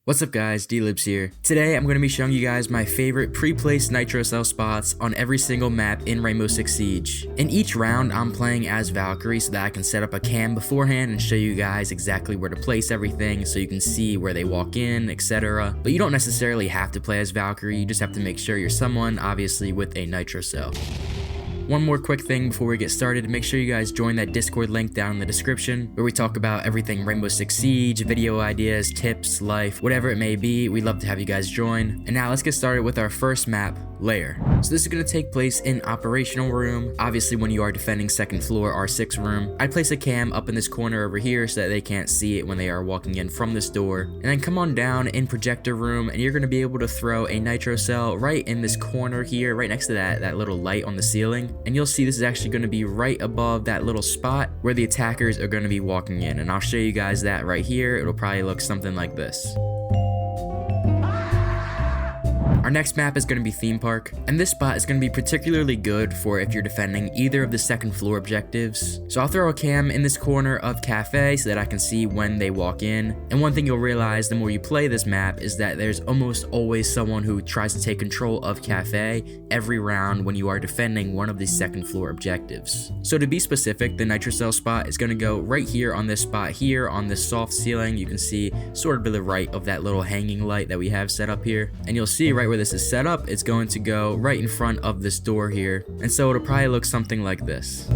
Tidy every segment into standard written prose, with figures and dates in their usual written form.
What's up guys, D-Libs here. Today I'm going to be showing you guys my favorite pre-placed Nitro cell spots on every single map in Rainbow Six Siege. In each round I'm playing as Valkyrie so that I can set up a cam beforehand and show you guys exactly where to place everything so you can see where they walk in, etc. But you don't necessarily have to play as Valkyrie, you just have to make sure you're someone obviously with a Nitro cell. One more quick thing before we get started, make sure you guys join that Discord link down in the description where we talk about everything Rainbow Six Siege, video ideas, tips, life, whatever it may be. We'd love to have you guys join. And now let's get started with our first map, Lair. So this is going to take place in operational room. Obviously when you are defending second floor R6 room, I'd place a cam up in this corner over here so that they can't see it when they are walking in from this door. And then come on down in projector room and you're going to be able to throw a Nitro cell right in this corner here, right next to that little light on the ceiling. And you'll see this is actually going to be right above that little spot where the attackers are going to be walking in. And I'll show you guys that right here. It'll probably look something like this. Our next map is going to be Theme Park, and this spot is going to be particularly good for if you're defending either of the second floor objectives. So I'll throw a cam in this corner of Cafe so that I can see when they walk in. And one thing you'll realize the more you play this map is that there's almost always someone who tries to take control of Cafe every round when you are defending one of the second floor objectives. So to be specific, the Nitro cell spot is going to go right here on this spot here on this soft ceiling. You can see sort of to the right of that little hanging light that we have set up here, and you'll see right where this is set up, it's going to go right in front of this door here, and so it'll probably look something like this.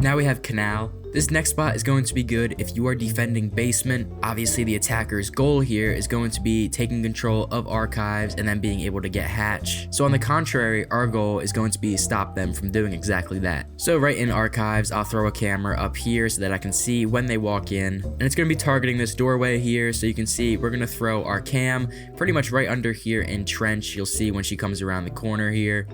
Now we have Kanal. This next spot is going to be good if you are defending basement. Obviously the attacker's goal here is going to be taking control of archives and then being able to get hatch. So on the contrary, our goal is going to be stop them from doing exactly that. So right in archives, I'll throw a camera up here so that I can see when they walk in. And it's going to be targeting this doorway here, so you can see we're going to throw our cam pretty much right under here in trench. You'll see when she comes around the corner here.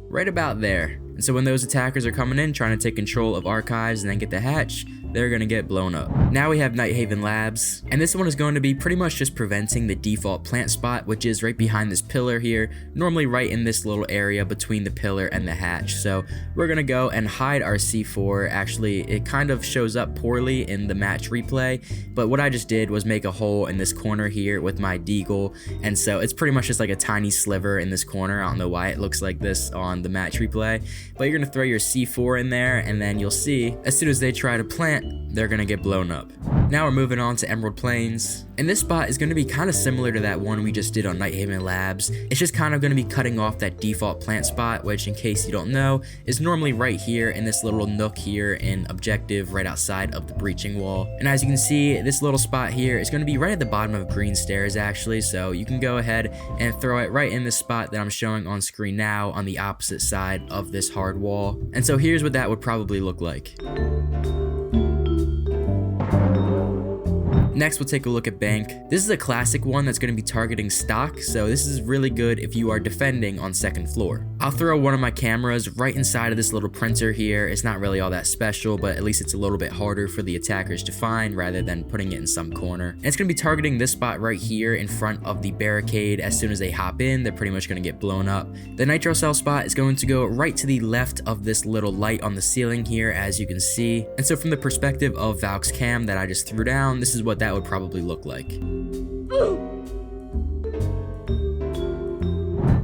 Right about there. And so when those attackers are coming in trying to take control of archives and then get the hatch, they're gonna get blown up. Now we have Nighthaven Labs, and this one is going to be pretty much just preventing the default plant spot, which is right behind this pillar here, normally right in this little area between the pillar and the hatch. So we're gonna go and hide our C4. Actually, it kind of shows up poorly in the match replay, but what I just did was make a hole in this corner here with my deagle, and so it's pretty much just like a tiny sliver in this corner. I don't know why it looks like this on the match replay, but you're gonna throw your C4 in there, and then you'll see as soon as they try to plant, they're gonna get blown up. Now we're moving on to Emerald Plains, and this spot is gonna be kind of similar to that one we just did on Nighthaven Labs. It's just kind of gonna be cutting off that default plant spot, which in case you don't know, is normally right here in this little nook here in objective right outside of the breaching wall. And as you can see, this little spot here is gonna be right at the bottom of green stairs actually, so you can go ahead and throw it right in this spot that I'm showing on screen now on the opposite side of this hard wall. And so here's what that would probably look like. Next, we'll take a look at Bank. This is a classic one that's going to be targeting stock, so this is really good if you are defending on second floor. I'll throw one of my cameras right inside of this little printer here. It's not really all that special, but at least it's a little bit harder for the attackers to find rather than putting it in some corner. And it's going to be targeting this spot right here in front of the barricade. As soon as they hop in, they're pretty much going to get blown up. The Nitro cell spot is going to go right to the left of this little light on the ceiling here, as you can see. And so from the perspective of Valk's cam that I just threw down, this is what that would probably look like.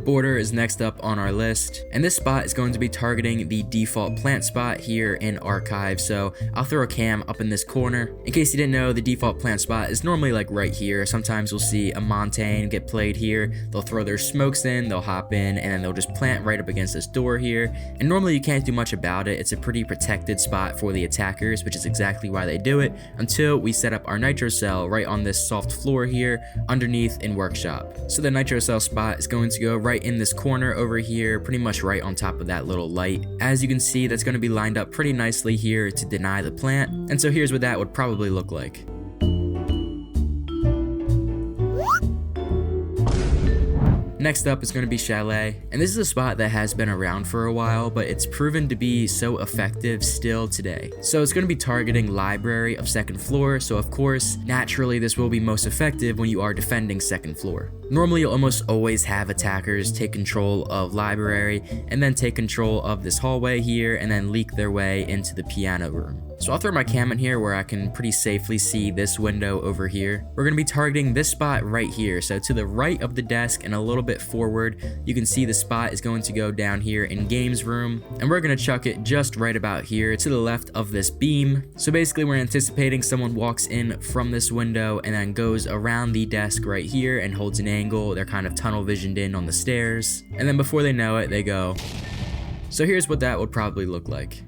Border is next up on our list, and this spot is going to be targeting the default plant spot here in archive. So I'll throw a cam up in this corner. In case you didn't know, the default plant spot is normally like right here. Sometimes we'll see a Montaigne get played here. They'll throw their smokes in, they'll hop in, and then they'll just plant right up against this door here. And normally you can't do much about it. It's a pretty protected spot for the attackers, which is exactly why they do it, until we set up our Nitro cell right on this soft floor here underneath in workshop. So the Nitro cell spot is going to go right in this corner over here, pretty much right on top of that little light. As you can see, that's going to be lined up pretty nicely here to deny the plant. And so here's what that would probably look like. Next up is going to be Chalet, and this is a spot that has been around for a while, but it's proven to be so effective still today. So it's going to be targeting library of second floor, so of course, naturally this will be most effective when you are defending second floor. Normally you'll almost always have attackers take control of library, and then take control of this hallway here, and then leak their way into the piano room. So I'll throw my cam in here where I can pretty safely see this window over here. We're gonna be targeting this spot right here. So to the right of the desk and a little bit forward, you can see the spot is going to go down here in games room, and we're gonna chuck it just right about here to the left of this beam. So basically we're anticipating someone walks in from this window and then goes around the desk right here and holds an angle. They're kind of tunnel visioned in on the stairs, and then before they know it, they go. So here's what that would probably look like.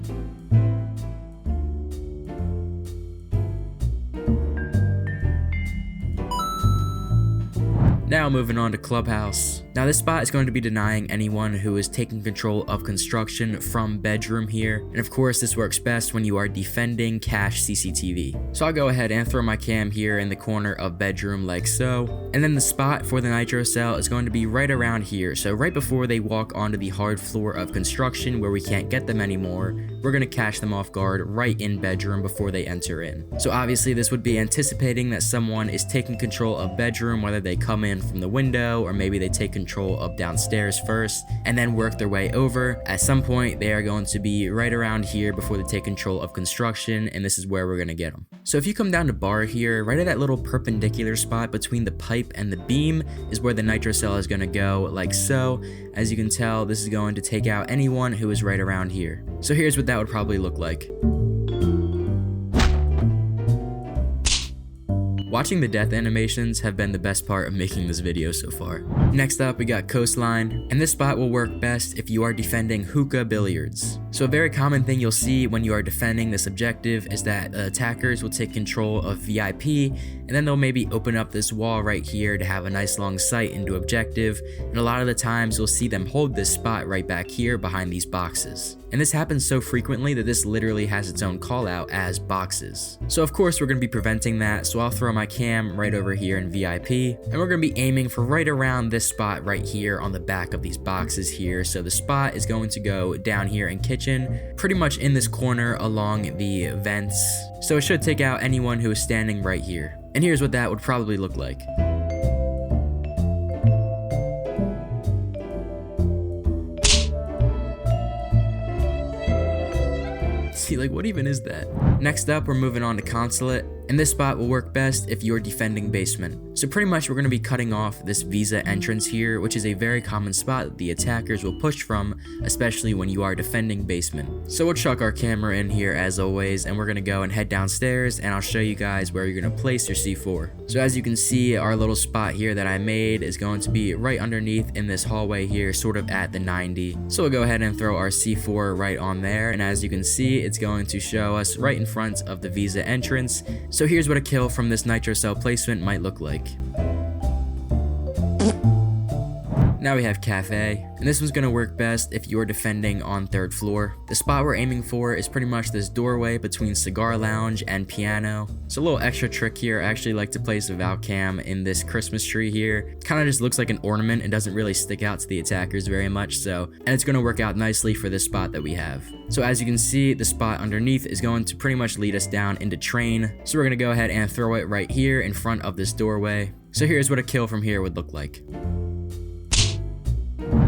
Now moving on to Clubhouse. Now this spot is going to be denying anyone who is taking control of construction from bedroom here, and of course this works best when you are defending cache CCTV. So I'll go ahead and throw my cam here in the corner of bedroom like so, and then the spot for the Nitro cell is going to be right around here. So right before they walk onto the hard floor of construction where we can't get them anymore, we're going to catch them off guard right in bedroom before they enter in. So obviously this would be anticipating that someone is taking control of bedroom, whether they come in from the window or maybe they take control of downstairs first and then work their way over. At some point they are going to be right around here before they take control of construction, and this is where we're going to get them. So if you come down to bar here, right at that little perpendicular spot between the pipe and the beam is where the Nitro cell is going to go like so. As you can tell, this is going to take out anyone who is right around here. So here's what that would probably look like. Watching the death animations have been the best part of making this video so far. Next up, we got Coastline, and this spot will work best if you are defending hookah billiards. So a very common thing you'll see when you are defending this objective is that attackers will take control of VIP, and then they'll maybe open up this wall right here to have a nice long sight into objective, and a lot of the times you'll see them hold this spot right back here behind these boxes. And this happens so frequently that this literally has its own call out as boxes. So of course we're going to be preventing that, so I'll throw my cam right over here in VIP, and we're going to be aiming for right around this spot right here on the back of these boxes here. So the spot is going to go down here in kitchen, pretty much in this corner along the vents. So it should take out anyone who is standing right here. And here's what that would probably look like. See, like, what even is that? Next up, we're moving on to Consulate, and this spot will work best if you're defending basement. So pretty much we're going to be cutting off this visa entrance here, which is a very common spot that the attackers will push from, especially when you are defending basement. So we'll chuck our camera in here as always, and we're going to go and head downstairs, and I'll show you guys where you're going to place your C4. So as you can see, our little spot here that I made is going to be right underneath in this hallway here, sort of at the 90. So we'll go ahead and throw our C4 right on there, and as you can see, it's going to show us right in front of the visa entrance. So here's what a kill from this Nitro cell placement might look like. Now we have Kafe, and this one's going to work best if you're defending on 3rd floor. The spot we're aiming for is pretty much this doorway between cigar lounge and piano. So a little extra trick here, I actually like to place a Val cam in this Christmas tree here. It kind of just looks like an ornament and doesn't really stick out to the attackers very much, and it's going to work out nicely for this spot that we have. So as you can see, the spot underneath is going to pretty much lead us down into train. So we're going to go ahead and throw it right here in front of this doorway. So here's what a kill from here would look like.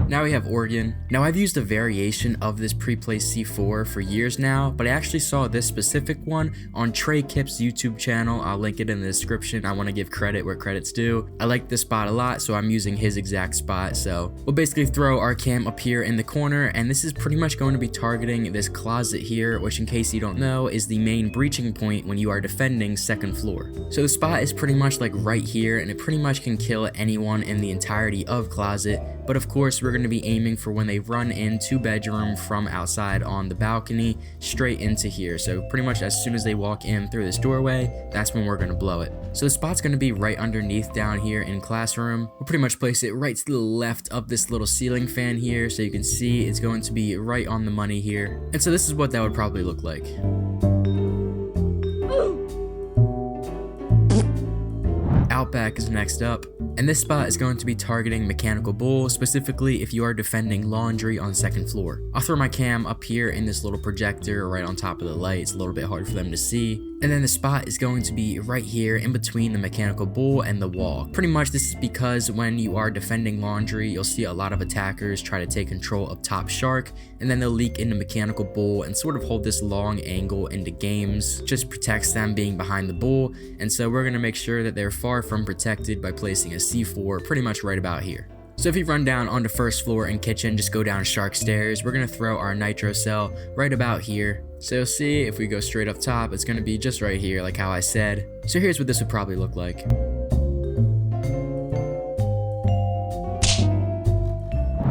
Now we have Oregon. Now I've used a variation of this pre-placed C4 for years now, but I actually saw this specific one on Trey Kip's YouTube channel. I'll link it in the description. I want to give credit where credit's due. I like this spot a lot, so I'm using his exact spot. So we'll basically throw our cam up here in the corner, and this is pretty much going to be targeting this closet here, which in case you don't know is the main breaching point when you are defending 2nd floor. So the spot is pretty much like right here, and it pretty much can kill anyone in the entirety of closet. But of course we're going to be aiming for when they run into bedroom from outside on the balcony straight into here. So pretty much as soon as they walk in through this doorway, that's when we're going to blow it. So the spot's going to be right underneath down here in classroom. We'll pretty much place it right to the left of this little ceiling fan here, so you can see it's going to be right on the money here. And so this is what that would probably look like. Outback is next up, and this spot is going to be targeting Mechanical Bull, specifically if you are defending laundry on 2nd floor. I'll throw my cam up here in this little projector right on top of the light. It's a little bit hard for them to see. And then the spot is going to be right here in between the Mechanical Bull and the wall. Pretty much this is because when you are defending laundry, you'll see a lot of attackers try to take control of Top Shark, and then they'll leak into Mechanical Bull and sort of hold this long angle into games. Just protects them being behind the bull, and so we're going to make sure that they're far from protected by placing a C4 pretty much right about here. So if you run down onto 1st floor and kitchen, just go down Shark Stairs. We're going to throw our Nitro cell right about here. So you'll see if we go straight up top, it's going to be just right here like how I said. So here's what this would probably look like.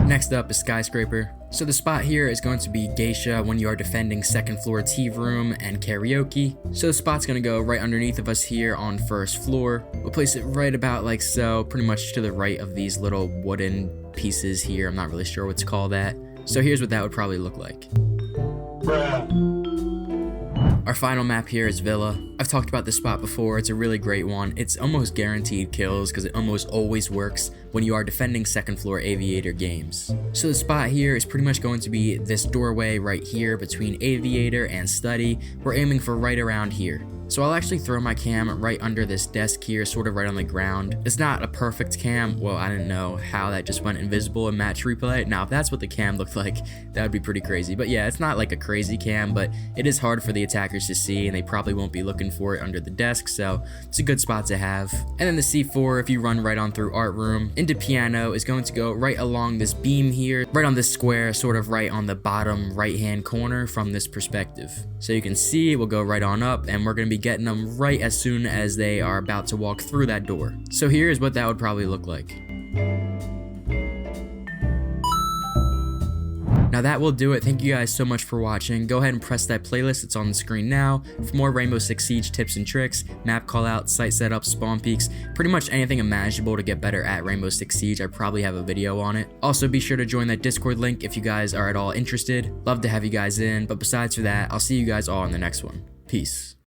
Next up is Skyscraper. So the spot here is going to be Geisha when you are defending 2nd floor tea room and karaoke. So the spot's going to go right underneath of us here on 1st floor. We'll place it right about like so, pretty much to the right of these little wooden pieces here. I'm not really sure what to call that. So here's what that would probably look like. Our final map here is Villa. I've talked about this spot before, it's a really great one. It's almost guaranteed kills because it almost always works when you are defending 2nd floor Aviator games. So the spot here is pretty much going to be this doorway right here between Aviator and Study. We're aiming for right around here. So I'll actually throw my cam right under this desk here, sort of right on the ground. It's not a perfect cam. Well, I didn't know how that just went invisible in match replay. Now, if that's what the cam looked like, that would be pretty crazy. But yeah, it's not like a crazy cam, but it is hard for the attackers to see, and they probably won't be looking for it under the desk, so it's a good spot to have. And then the C4, if you run right on through Art Room into Piano, is going to go right along this beam here, right on this square, sort of right on the bottom right-hand corner from this perspective. So you can see it will go right on up, and we're going to be getting them right as soon as they are about to walk through that door. So here's what that would probably look like. Now that will do it. Thank you guys so much for watching. Go ahead and press that playlist, it's on the screen now, for more Rainbow Six Siege tips and tricks, map callouts, site setups, spawn peaks, pretty much anything imaginable to get better at Rainbow Six Siege. I probably have a video on it. Also be sure to join that Discord link if you guys are at all interested. Love to have you guys in, but besides for that, I'll see you guys all in the next one. Peace.